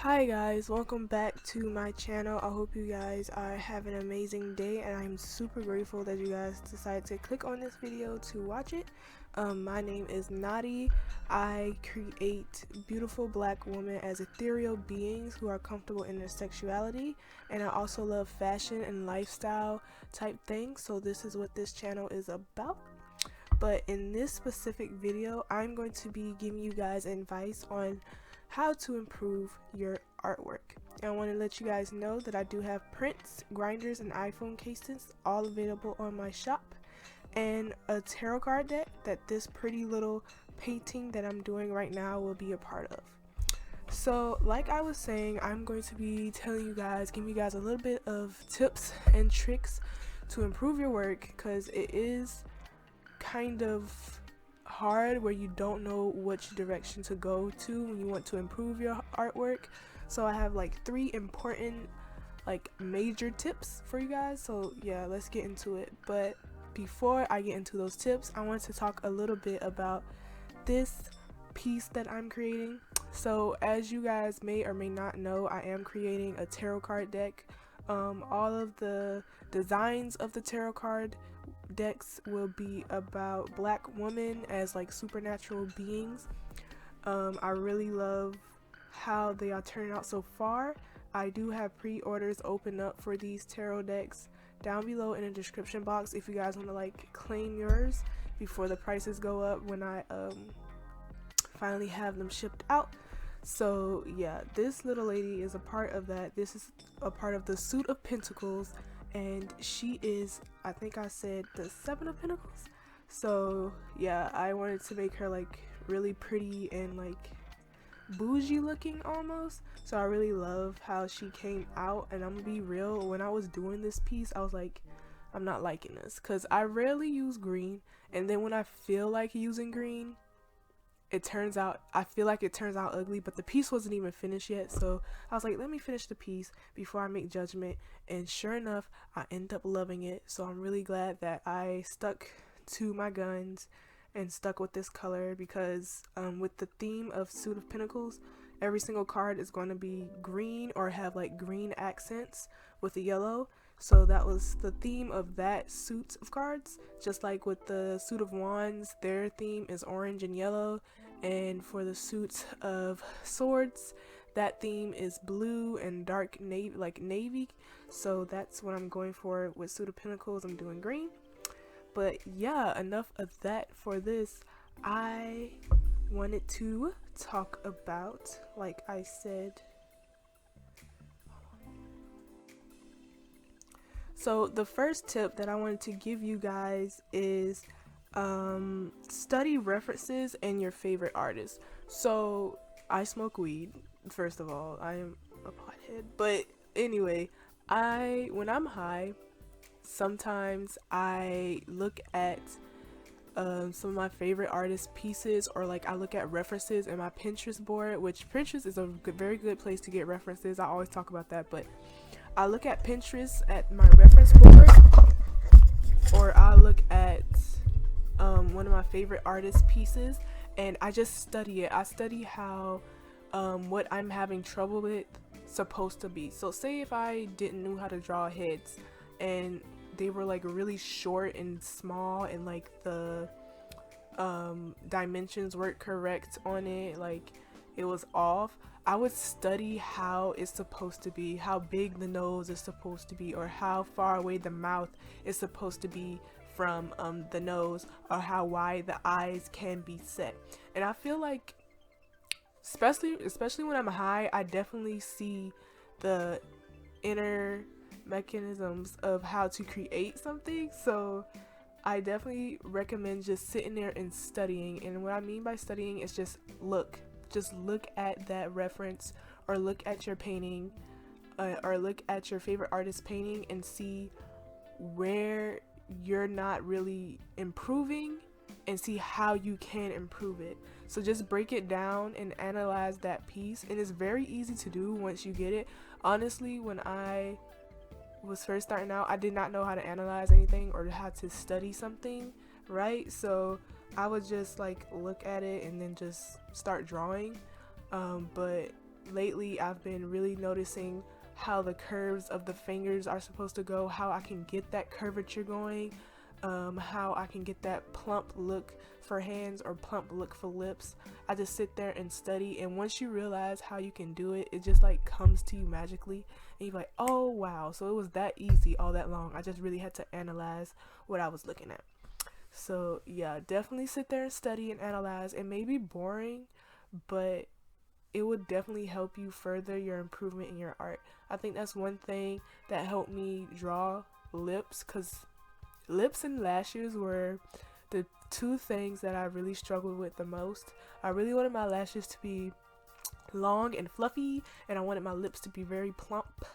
Hi guys, welcome back to my channel. I hope you guys are having an amazing day, and I'm super grateful that you guys decided to click on this video to watch it. My name is Nadi. I create beautiful black women as ethereal beings who are comfortable in their sexuality, and I also love fashion and lifestyle type things, so this is what this channel is about. But in this specific video, I'm going to be giving you guys advice on how to improve your artwork. And I want to let you guys know that I do have prints, grinders, and iPhone cases all available on my shop, and a tarot card deck that this pretty little painting that I'm doing right now will be a part of. So like I was saying, I'm going to be telling you guys, giving you guys a little bit of tips and tricks to improve your work, because it is kind of hard where you don't know which direction to go to when you want to improve your artwork. So I have like 3 important major tips for you guys. So yeah, let's get into it. But before I get into those tips, I want to talk a little bit about this piece that I'm creating. So as you guys may or may not know, I am creating a tarot card deck. All of the designs of the tarot card decks will be about black women as like supernatural beings. I really love how they are turning out so far. I do have pre-orders open up for these tarot decks down below in the description box if you guys want to like claim yours before the prices go up when I finally have them shipped out. So yeah, this little lady is a part of that. This is a part of the Suit of Pentacles, and she is, I think I said, the 7 of Pentacles. So yeah, I wanted to make her like really pretty and like bougie looking almost. So I really love how she came out, and I'm gonna be real, when I was doing this piece I was like, I'm not liking this, because I rarely use green, and then when I feel like using green, I feel like it turns out ugly. But the piece wasn't even finished yet, so I was like, let me finish the piece before I make judgment. And sure enough, I end up loving it. So I'm really glad that I stuck to my guns and stuck with this color, because with the theme of Suit of Pentacles, every single card is going to be green or have like green accents with the yellow. So that was the theme of that suit of cards. Just like with the Suit of Wands, their theme is orange and yellow. And for the Suit of Swords, that theme is blue and dark navy, like navy. So that's what I'm going for with Suit of Pentacles. I'm doing green. But yeah, enough of that for this. I wanted to talk about, like I said, so the first tip that I wanted to give you guys is study references and your favorite artists. So I smoke weed, first of all. I am a pothead. But anyway, when I'm high, sometimes I look at some of my favorite artists' pieces, or like I look at references in my Pinterest board, which Pinterest is a very good place to get references. I always talk about that, but I look at Pinterest at my reference board, or I look at one of my favorite artists' pieces, and I just study it. I study how what I'm having trouble with supposed to be. So say if I didn't know how to draw heads and they were like really short and small, and like the dimensions weren't correct on it, like it was off, I would study how it's supposed to be, how big the nose is supposed to be, or how far away the mouth is supposed to be from the nose, or how wide the eyes can be set. And I feel like especially when I'm high, I definitely see the inner mechanisms of how to create something. So I definitely recommend just sitting there and studying. And what I mean by studying is just look at that reference, or look at your painting, or look at your favorite artist's painting, and see where you're not really improving, and see how you can improve it. So just break it down and analyze that piece, and it's very easy to do once you get it. Honestly, when I was first starting out, I did not know how to analyze anything or how to study something, right? So I would just like look at it and then just start drawing. But lately I've been really noticing how the curves of the fingers are supposed to go, how I can get that curvature going, how I can get that plump look for hands or plump look for lips. I just sit there and study, and once you realize how you can do it, it just like comes to you magically, and you're like, oh wow, so it was that easy all that long. I just really had to analyze what I was looking at. So yeah, definitely sit there and study and analyze. It may be boring, but it would definitely help you further your improvement in your art. I think that's one thing that helped me draw lips, because lips and lashes were the two things that I really struggled with the most. I really wanted my lashes to be long and fluffy, and I wanted my lips to be very plump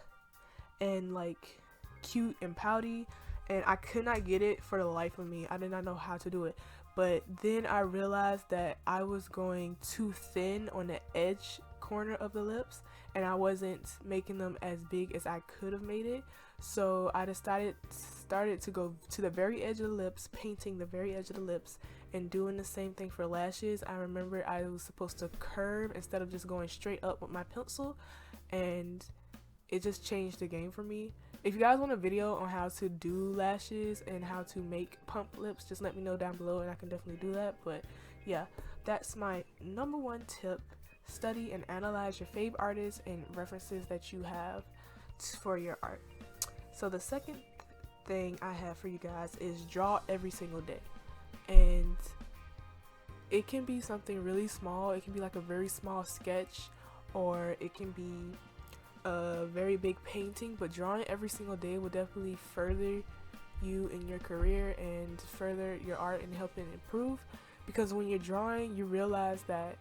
and like cute and pouty, and I could not get it for the life of me. I did not know how to do it. But then I realized that I was going too thin on the edge corner of the lips, and I wasn't making them as big as I could have made it. So I started to go to the very edge of the lips, painting the very edge of the lips, and doing the same thing for lashes. I remember I was supposed to curve instead of just going straight up with my pencil, and it just changed the game for me. If you guys want a video on how to do lashes and how to make pump lips, just let me know down below and I can definitely do that. But yeah, that's my number one tip. Study and analyze your fave artists and references that you have for your art. So the second thing I have for you guys is draw every single day. And it can be something really small. It can be like a very small sketch, or it can be a very big painting, but drawing every single day will definitely further you in your career and further your art and help it improve. Because when you're drawing, you realize that,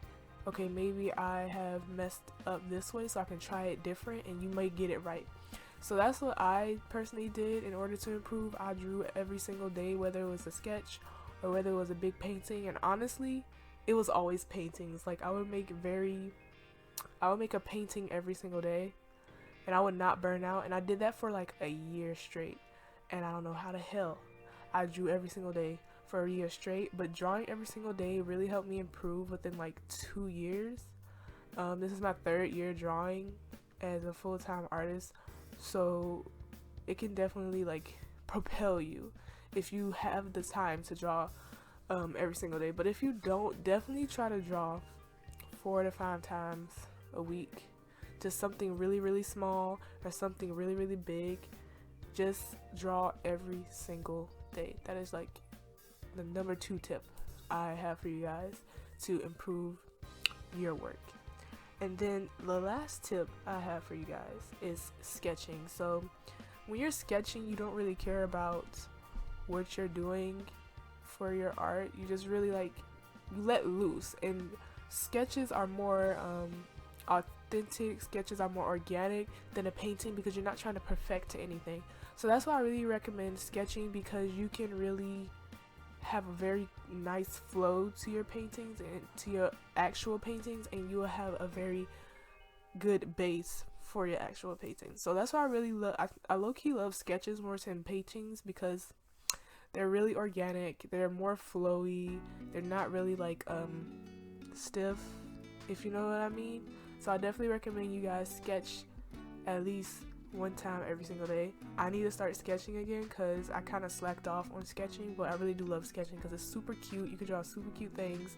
okay, maybe I have messed up this way, so I can try it different, and you might get it right. So that's what I personally did in order to improve. I drew every single day, whether it was a sketch or whether it was a big painting, and honestly, it was always paintings. Like I would make a painting every single day, and I would not burn out, and I did that for like a year straight, and I don't know how the hell I drew every single day for a year straight. But drawing every single day really helped me improve within like 2 years. This is my 3rd year drawing as a full-time artist, so it can definitely like propel you if you have the time to draw every single day. But if you don't, definitely try to draw 4 to 5 times a week. Just something really, really small or something really, really big. Just draw every single day. That is like the number 2 tip I have for you guys to improve your work. And then the last tip I have for you guys is sketching. So when you're sketching, you don't really care about what you're doing for your art. You just really like, you let loose, and sketches are more authentic, sketches are more organic than a painting, because you're not trying to perfect to anything. So that's why I really recommend sketching, because you can really have a very nice flow to your paintings and to your actual paintings, and you will have a very good base for your actual paintings. So that's why I really love, I low-key love sketches more than paintings, because they're really organic, they're more flowy, they're not really like stiff, if you know what I mean. So I definitely recommend you guys sketch at least 1 time every single day. I need to start sketching again, because I kind of slacked off on sketching, but I really do love sketching because it's super cute. You can draw super cute things,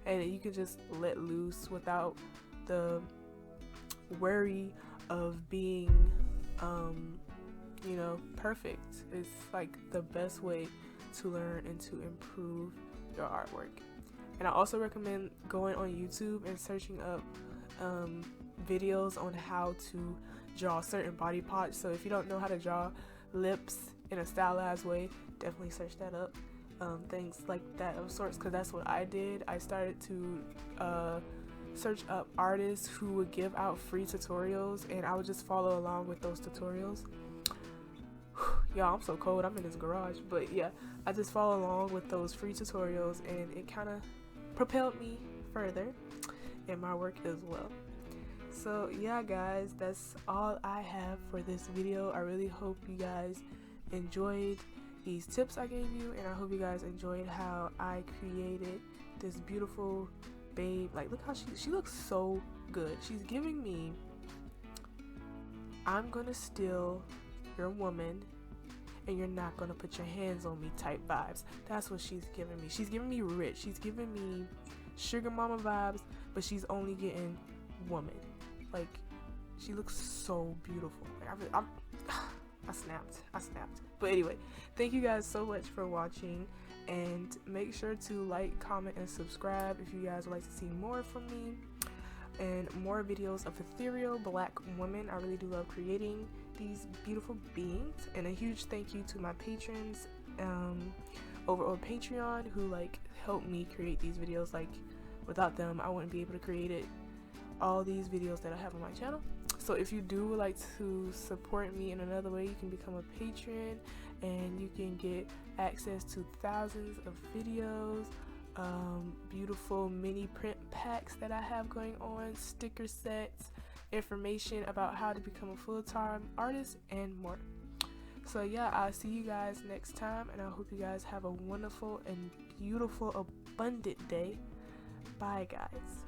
and you can just let loose without the worry of being you know, perfect. It's like the best way to learn and to improve your artwork. And I also recommend going on YouTube and searching up videos on how to draw certain body parts. So if you don't know how to draw lips in a stylized way, definitely search that up. Things like that of sorts, because that's what I did. I started to search up artists who would give out free tutorials, and I would just follow along with those tutorials. Y'all, I'm so cold, I'm in this garage. But yeah, I just follow along with those free tutorials, and it kind of propelled me further in my work as well. So yeah guys, that's all I have for this video. I really hope you guys enjoyed these tips I gave you, and I hope you guys enjoyed how I created this beautiful babe, like look how she looks so good. She's giving me, I'm gonna steal your woman and you're not gonna put your hands on me type vibes. That's what she's giving me. She's giving me rich. She's giving me sugar mama vibes, but she's only getting woman. Like, she looks so beautiful. Like, I snapped. But anyway, thank you guys so much for watching, and make sure to like, comment, and subscribe if you guys would like to see more from me and more videos of ethereal black women. I really do love creating these beautiful beings. And a huge thank you to my patrons over on Patreon who like helped me create these videos. Like, without them I wouldn't be able to create all these videos that I have on my channel. So if you do like to support me in another way, you can become a patron and you can get access to thousands of videos, beautiful mini print packs that I have going on, sticker sets, information about how to become a full-time artist, and more. So yeah, I'll see you guys next time, and I hope you guys have a wonderful and beautiful abundant day. Bye guys.